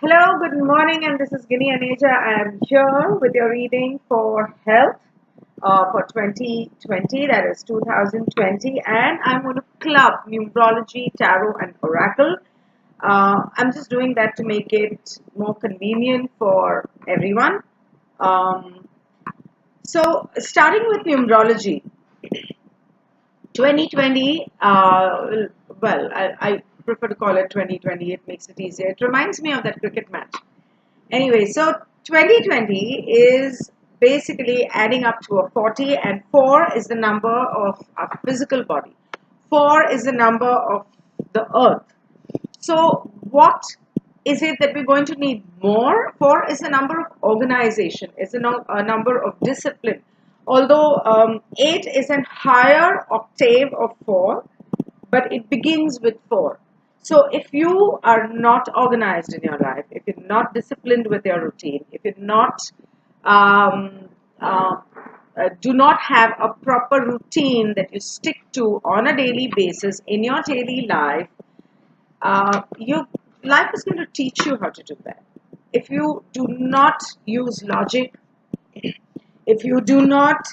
Hello, good morning, and this is Ginni Aneja. I am here with your reading for health for 2020, that is 2020, and I'm going to club numerology, tarot, and oracle. I'm just doing that to make it more convenient for everyone. Um, Starting with numerology, 2020, I prefer to call it 2020, it makes it easier. It reminds me of that cricket match. Anyway, so 2020 is basically adding up to a 40, and 4 is the number of our physical body. 4 is the number of the earth. So, what is it that we're going to need more? 4 is the number of organization, it's a number of discipline. Although 8 is a higher octave of 4, but it begins with 4. So if you are not organized in your life, if you're not disciplined with your routine, if you're not um, uh, do not have a proper routine that you stick to on a daily basis in your daily life, your life is going to teach you how to do that. If you do not use logic, if you do not,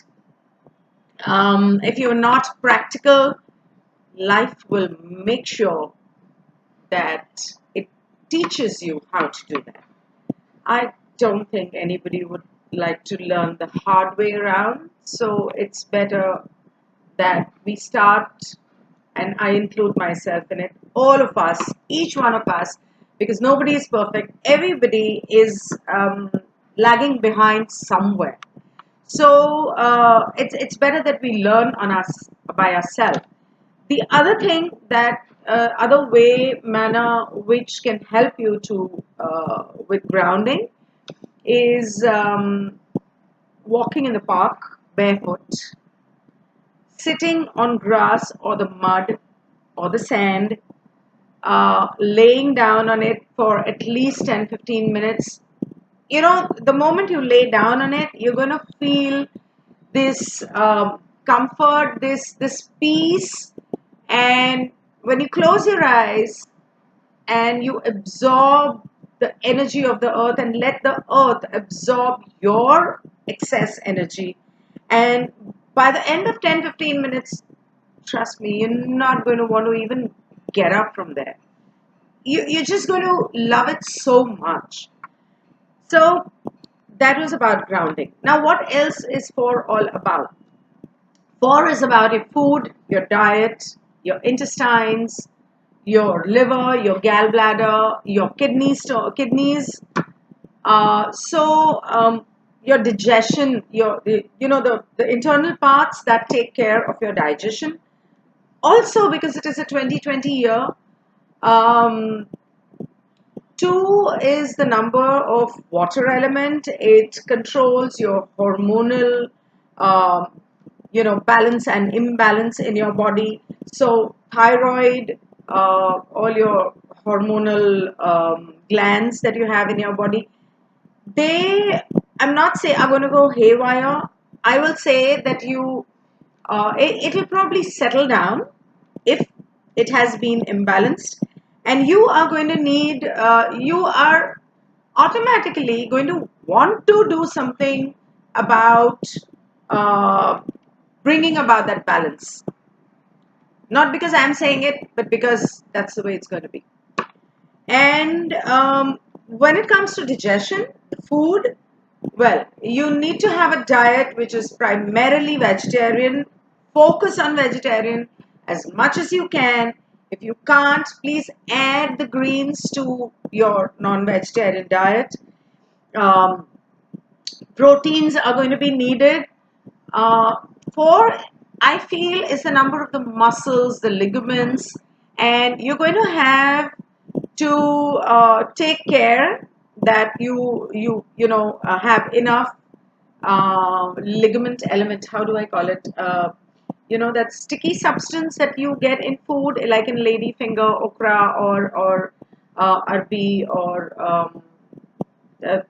if you're not practical, life will make sure that it teaches you how to do that. I don't think anybody would like to learn the hard way around, so it's better that we start, and I include myself in it, all of us, each one of us, because nobody is perfect. Everybody is lagging behind somewhere. So it's better that we learn on us by ourselves. The other thing that other way manner which can help you to with grounding is walking in the park barefoot, sitting on grass or the mud or the sand, laying down on it for at least 10-15 minutes. You know, the moment you lay down on it, you're going to feel this comfort, this peace, and when you close your eyes and you absorb the energy of the earth and let the earth absorb your excess energy, and by the end of 10-15 minutes, trust me, you're not going to want to even get up from there. You're just going to love it so much. So that was about grounding. Now, what else is four all about? Four is about your food, your diet, your intestines, your liver, your gallbladder, your kidneys. Your digestion, the internal parts that take care of your digestion. Also, because it is a 2020 year, um, 2 is the number of water element. It controls your hormonal, um, balance and imbalance in your body. So thyroid, all your hormonal glands that you have in your body, they, I'm not saying are going to go haywire. I will say that it will probably settle down if it has been imbalanced, and you are going to need, you are automatically going to want to do something about uh, bringing about that balance. Not because I'm saying it, but because that's the way it's going to be. And when it comes to digestion, food, well, you need to have a diet which is primarily vegetarian. Focus on vegetarian as much as you can. If you can't, please add the greens to your non-vegetarian diet. Um, Proteins are going to be needed. Uh, Four, I feel, is the number of the muscles, the ligaments, and you're going to have to take care that you have enough ligament element. How do I call it? That sticky substance that you get in food, like in ladyfinger, okra, or arbi, or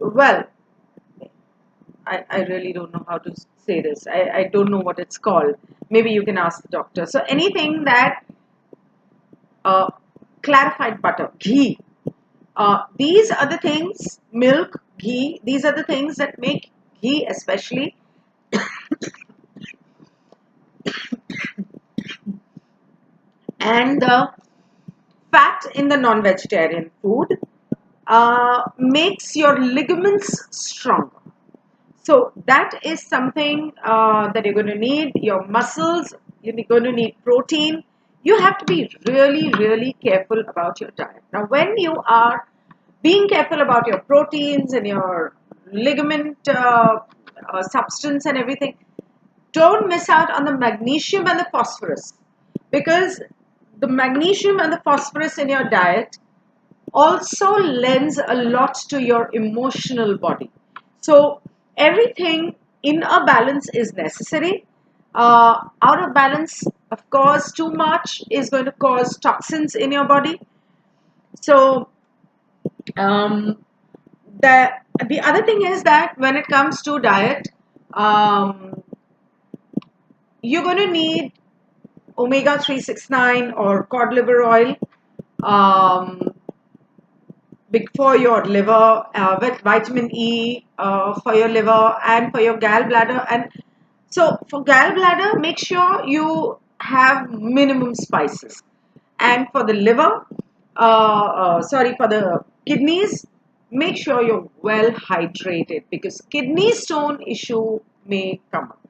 well, I really don't know how to say this. I don't know what it's called. Maybe you can ask the doctor. So anything that uh, clarified butter, ghee. These are the things, milk, ghee, these are the things that make ghee especially, and the fat in the non-vegetarian food makes your ligaments stronger. So that is something that you're going to need. Your muscles, you're going to need protein. You have to be really, really careful about your diet. Now, when you are being careful about your proteins and your ligament substance and everything, don't miss out on the magnesium and the phosphorus, because the magnesium and the phosphorus in your diet also lends a lot to your emotional body. So everything in a balance is necessary. Out of balance, of course, too much is going to cause toxins in your body. So um, the the other thing is that when it comes to diet, um, you're going to need omega 369 or cod liver oil. Um, for your liver, with vitamin E for your liver and for your gallbladder. And so for gallbladder, make sure you have minimum spices. And for the liver, for the kidneys, make sure you're well hydrated, because kidney stone issue may come up.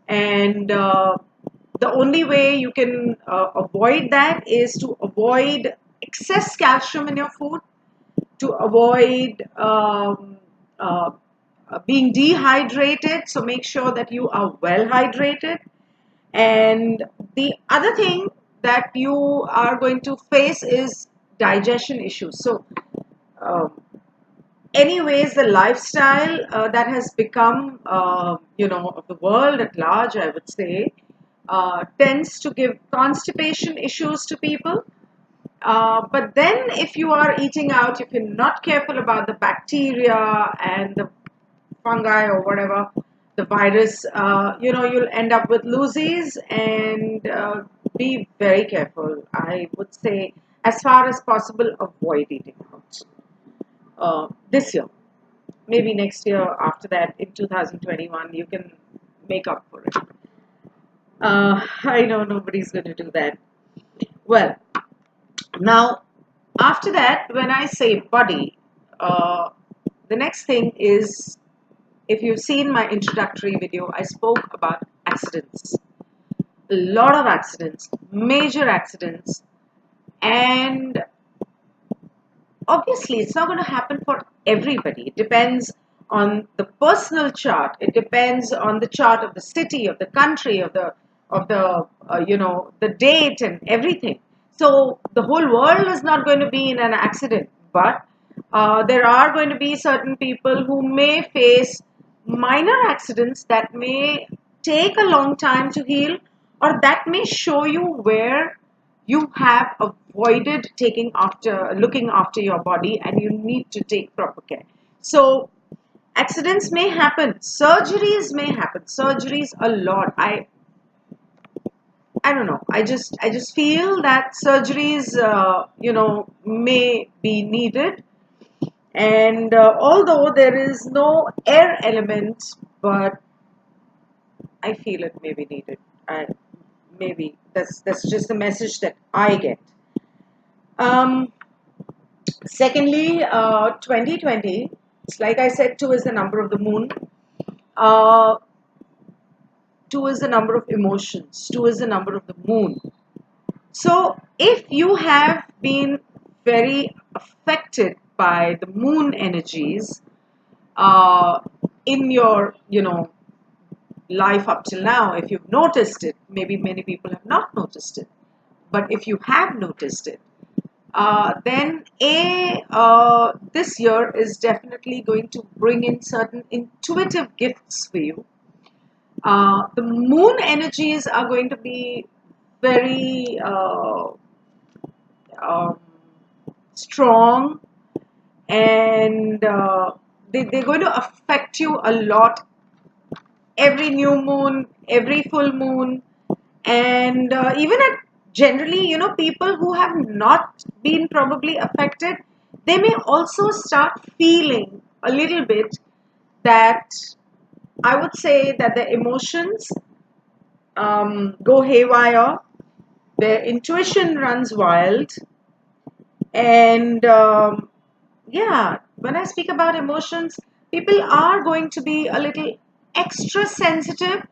And the only way you can avoid that is to avoid excess calcium in your food, to avoid being dehydrated. So make sure that you are well hydrated. And the other thing that you are going to face is digestion issues. So um, anyways, the lifestyle that has become, of the world at large, I would say, tends to give constipation issues to people. But then, if you are eating out, if you're not careful about the bacteria and the fungi or whatever, the virus, you'll end up with loosies. And be very careful. I would say, as far as possible, avoid eating out this year. Maybe next year, after that, in 2021, you can make up for it. I know nobody's going to do that. Well, now, after that, when I say body, uh, the next thing is, if you've seen my introductory video, I spoke about accidents. A lot of accidents, major accidents, and obviously it's not going to happen for everybody. It depends on the personal chart. It depends on the chart of the city, of the country, of the date and everything. So the whole world is not going to be in an accident, but there are going to be certain people who may face minor accidents that may take a long time to heal, or that may show you where you have avoided looking after your body, and you need to take proper care. So accidents may happen, surgeries a lot. I don't know, I just feel that surgeries may be needed. And although there is no air element, but I feel it may be needed. Maybe that's just the message that I get. Um, Secondly, 2020, it's like I said, 2 is the number of the moon. Uh, 2 is the number of emotions. 2 is the number of the moon. So if you have been very affected by the moon energies uh, in your, life up till now, if you've noticed it, maybe many people have not noticed it, but if you have noticed it, then this year is definitely going to bring in certain intuitive gifts for you. The moon energies are going to be very um, strong, and they're going to affect you a lot. Every new moon, every full moon, and even at generally, people who have not been probably affected, they may also start feeling a little bit that I would say that their emotions go haywire, their intuition runs wild, and yeah, when I speak about emotions, people are going to be a little extra sensitive.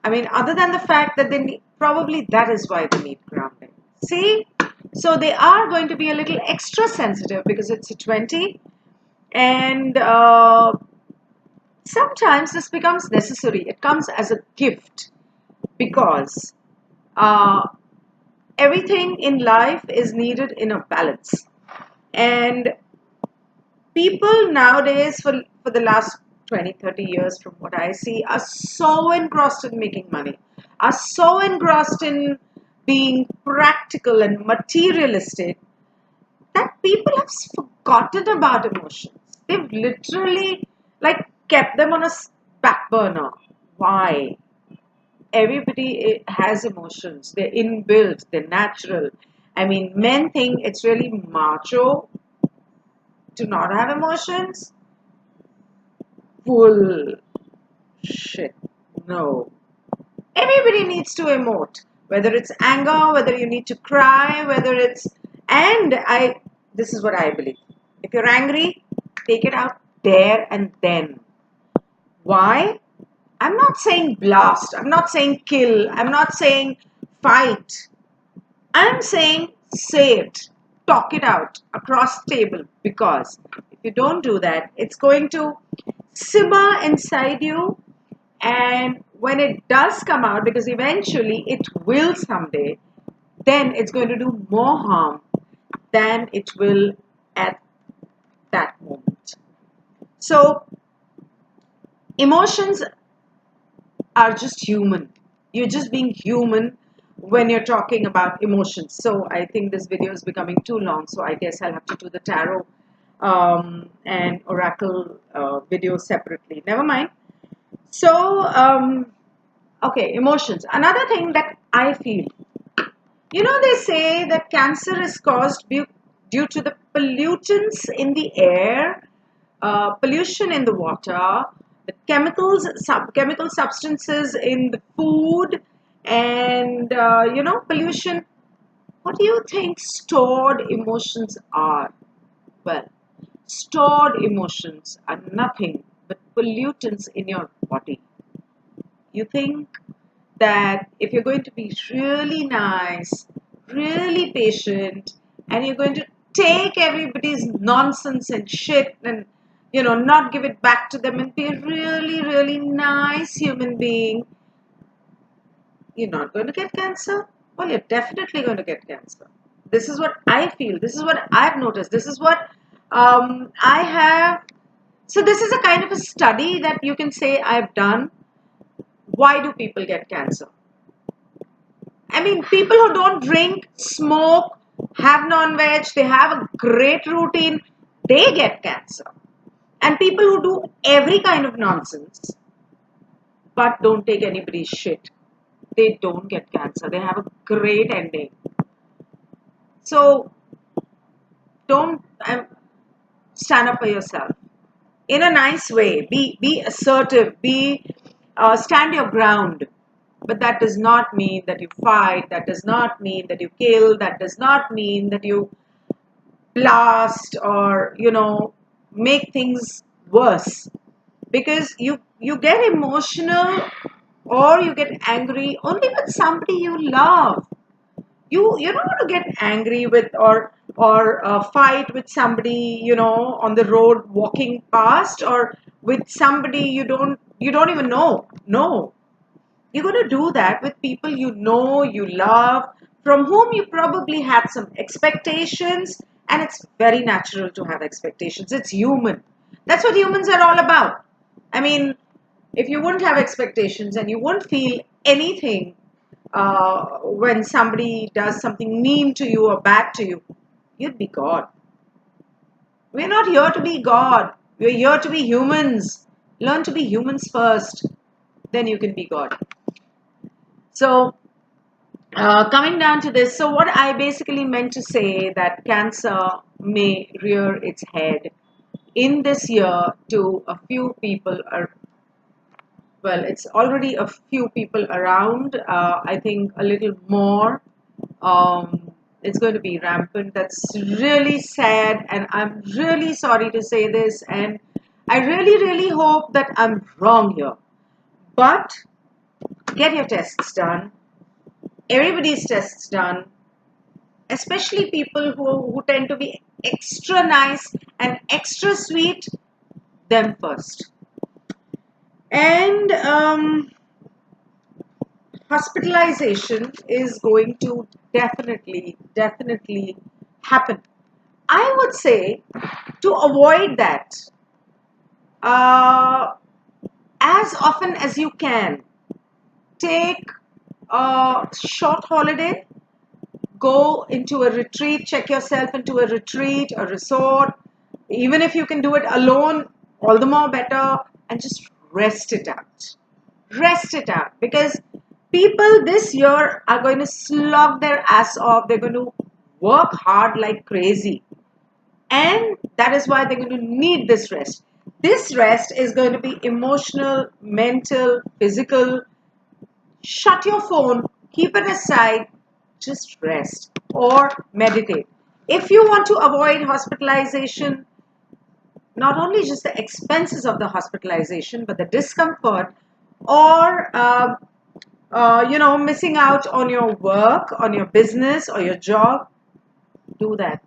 I mean, other than the fact that they need, probably that is why they need grounding. See? So they are going to be a little extra sensitive because it's a 20. And sometimes this becomes necessary. It comes as a gift because uh, everything in life is needed in a balance. And people nowadays, for the last 20, 30 years, from what I see, are so engrossed in making money, are so engrossed in being practical and materialistic that people have forgotten about emotions. They've literally like kept them on a back burner. Why? Everybody has emotions. They're inbuilt. They're natural. I mean, men think it's really macho to not have emotions. Full shit. No. Everybody needs to emote. Whether it's anger, whether you need to cry, whether it's. And this is what I believe. If you're angry, take it out there and then. Why? I'm not saying blast. I'm not saying kill. I'm not saying fight. I'm saying say it. Talk it out across the table because if you don't do that, it's going to simmer inside you, and when it does come out, because eventually it will someday, then it's going to do more harm than it will at that moment. So emotions are just human. You're just being human when you're talking about emotions. So I think this video is becoming too long, so I guess I'll have to do the tarot and oracle video separately. Never mind. So okay, emotions. Another thing that I feel, they say that cancer is caused due to the pollutants in the air, pollution in the water, the chemical substances in the food, and pollution. What do you think stored emotions are? Well, stored emotions are nothing but pollutants in your body. You think that if you're going to be really nice, really patient, and you're going to take everybody's nonsense and shit and not give it back to them and be a really, really nice human being, you're not going to get cancer? Well, you're definitely going to get cancer. This is what I feel. This is what I've noticed. This is what I have. So, this is a kind of a study that you can say I've done. Why do people get cancer? I mean, people who don't drink, smoke, have non-veg, they have a great routine, they get cancer. And people who do every kind of nonsense but don't take anybody's shit, they don't get cancer. They have a great ending. So don't stand up for yourself in a nice way. Be assertive. Stand your ground. But that does not mean that you fight. That does not mean that you kill. That does not mean that you blast or make things worse. Because you get emotional or you get angry only with somebody you love. You don't want to get angry with or fight with somebody on the road walking past, or with somebody you don't even know. No, you're going to do that with people you love, from whom you probably had some expectations, and it's very natural to have expectations. It's human. That's what humans are all about. I mean, if you wouldn't have expectations and you wouldn't feel anything when somebody does something mean to you or bad to you, you'd be God. We're not here to be God. We're here to be humans. Learn to be humans first, then you can be God. So, Coming down to this, so what I basically meant to say that cancer may rear its head in this year to a few people are, well, it's already a few people around. I think a little more. It's going to be rampant. That's really sad, and I'm really sorry to say this, and I really, really hope that I'm wrong here. But get your tests done. Everybody's tests done, especially people who tend to be extra nice and extra sweet, them first. And hospitalization is going to definitely happen. I would say to avoid that, uh, as often as you can, take a short holiday, go into a retreat, check yourself into a retreat, a resort. Even if you can do it alone, all the more better, and just rest it out. Rest it out, because people this year are going to slog their ass off. They're going to work hard like crazy, and that is why they're going to need this rest. This rest is going to be emotional, mental, physical. Shut your phone, keep it aside, just rest or meditate. If you want to avoid hospitalization, not only just the expenses of the hospitalization, but the discomfort, or missing out on your work, on your business or your job, do that.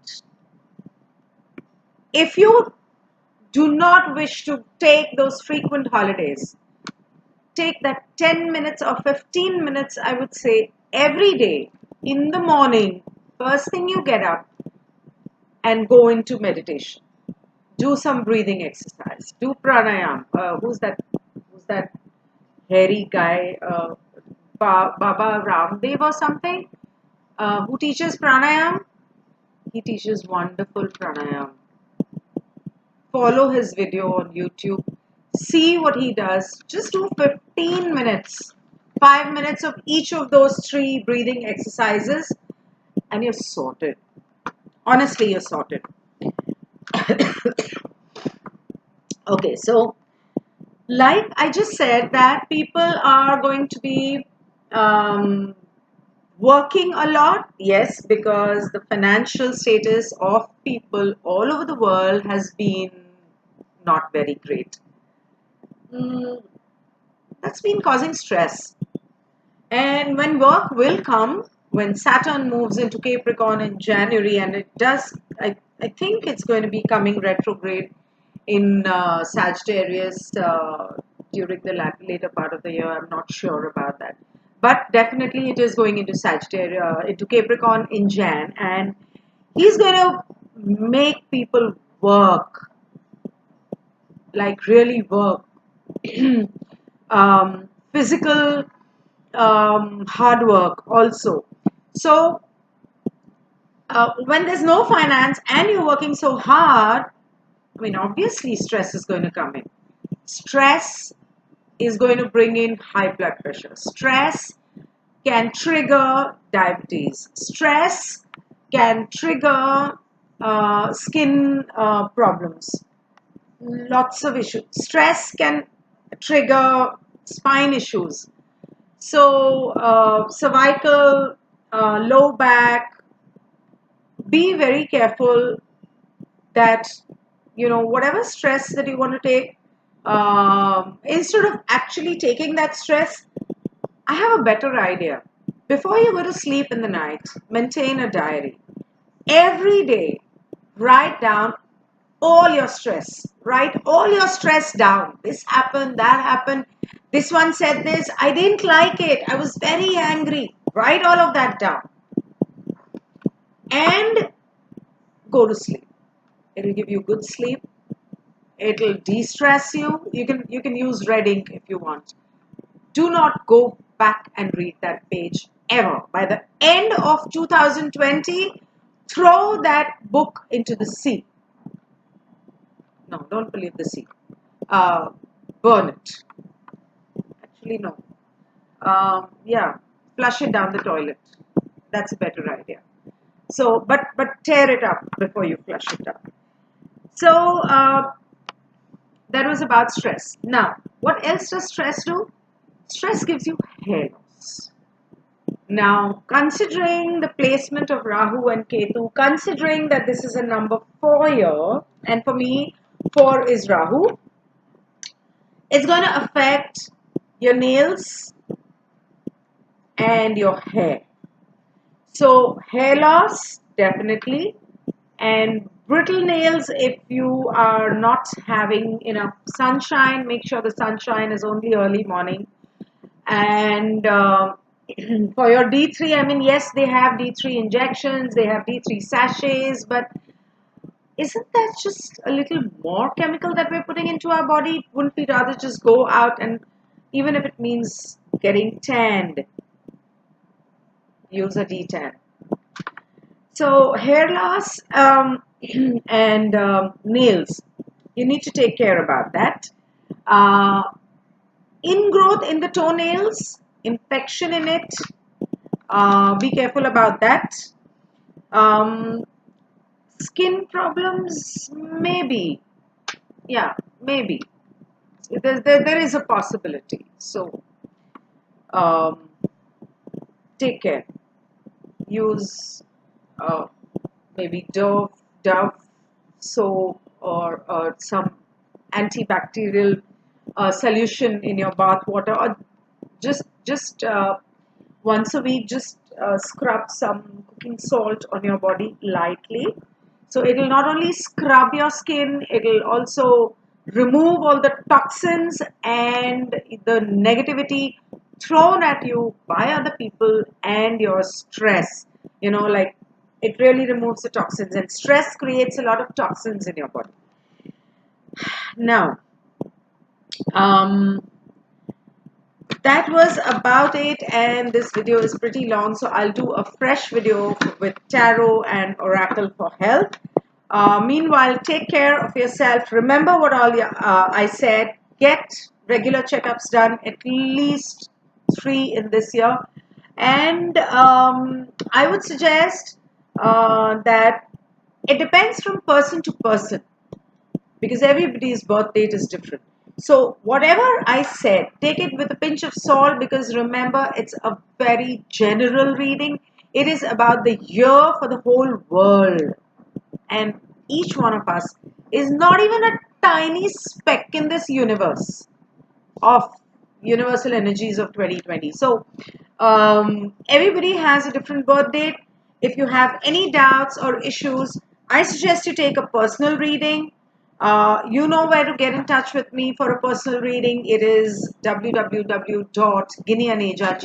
If you do not wish to take those frequent holidays, take that 10 minutes or 15 minutes, I would say, every day in the morning, first thing you get up, and go into meditation. Do some breathing exercise. Do pranayam. Who's that hairy guy? Baba Ramdev or something? Who teaches pranayam? He teaches wonderful pranayam. Follow his video on YouTube. See what he does. Just do 15 minutes. 5 minutes of each of those three breathing exercises, and you're sorted. Honestly, you're sorted. Okay, so like I just said, that people are going to be um, working a lot, yes, because the financial status of people all over the world has been not very great. Mm, that's been causing stress. And when work will come, when Saturn moves into Capricorn in January, and it does, I think it's going to be coming retrograde in Sagittarius during the later part of the year. I'm not sure about that. But definitely it is going into Sagittarius, into Capricorn in Jan, and he's going to make people work, like really work. Physical hard work also. So when there's no finance and you're working so hard, I mean, obviously stress is going to come in. Stress is going to bring in high blood pressure. Stress can trigger diabetes. Stress can trigger skin problems. Lots of issues. Stress can trigger spine issues. So, cervical, low back, be very careful that, whatever stress that you want to take, instead of actually taking that stress, I have a better idea. Before you go to sleep in the night, maintain a diary. Every day, write down all your stress. Write all your stress down. This happened, that happened. This one said this. I didn't like it. I was very angry. Write all of that down and go to sleep. It'll give you good sleep. It'll de-stress you. You can use red ink if you want. Do not go back and read that page ever. By the end of 2020, throw that book into the sea. No, don't believe the sea. Burn it. Actually, no. Yeah, flush it down the toilet. That's a better idea. So, but tear it up before you flush it down. So that was about stress. Now, what else does stress do? Stress gives you hair loss. Now, considering the placement of Rahu and Ketu, considering that this is a number 4 year, and for me, 4 is Rahu, it's going to affect your nails and your hair. So, hair loss, definitely, and brittle nails if you are not having enough sunshine. Make sure the sunshine is only early morning. And for your D3, I mean, yes, they have D3 injections, they have D3 sachets, but isn't that just a little more chemical that we're putting into our body? Wouldn't we rather just go out and, even if it means getting tanned, use a D10? So hair loss and nails, you need to take care about that. Ingrowth in the toenails, infection in it, be careful about that. Skin problems, maybe. Yeah, maybe. There is a possibility. So, um, take care. Use maybe Dove soap or some antibacterial solution in your bath water, or just once a week, just scrub some cooking salt on your body lightly. So it will not only scrub your skin, it will also remove all the toxins and the negativity thrown at you by other people and your stress. Like, it really removes the toxins, and stress creates a lot of toxins in your body. Now, that was about it, and this video is pretty long, so I'll do a fresh video with tarot and oracle for health. Meanwhile, take care of yourself. Remember what all I said. Get regular checkups done, at least 3 in this year. And I would suggest that it depends from person to person, because everybody's birth date is different. So whatever I said, take it with a pinch of salt, because remember, it's a very general reading. It is about the year for the whole world. And each one of us is not even a tiny speck in this universe of universal energies of 2020. So everybody has a different birth date. If you have any doubts or issues, I suggest you take a personal reading. You know where to get in touch with me for a personal reading. It is www.ginnianeja,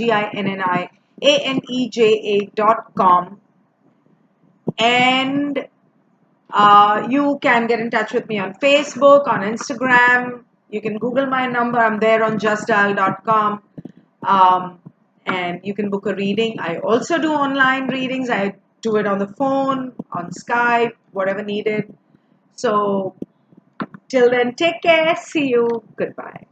GINNIANEJA.com. And you can get in touch with me on Facebook, on Instagram. You can Google my number. I'm there on justdial.com. And you can book a reading. I also do online readings. I do it on the phone, on Skype, whatever needed. So till then, take care. See you. Goodbye.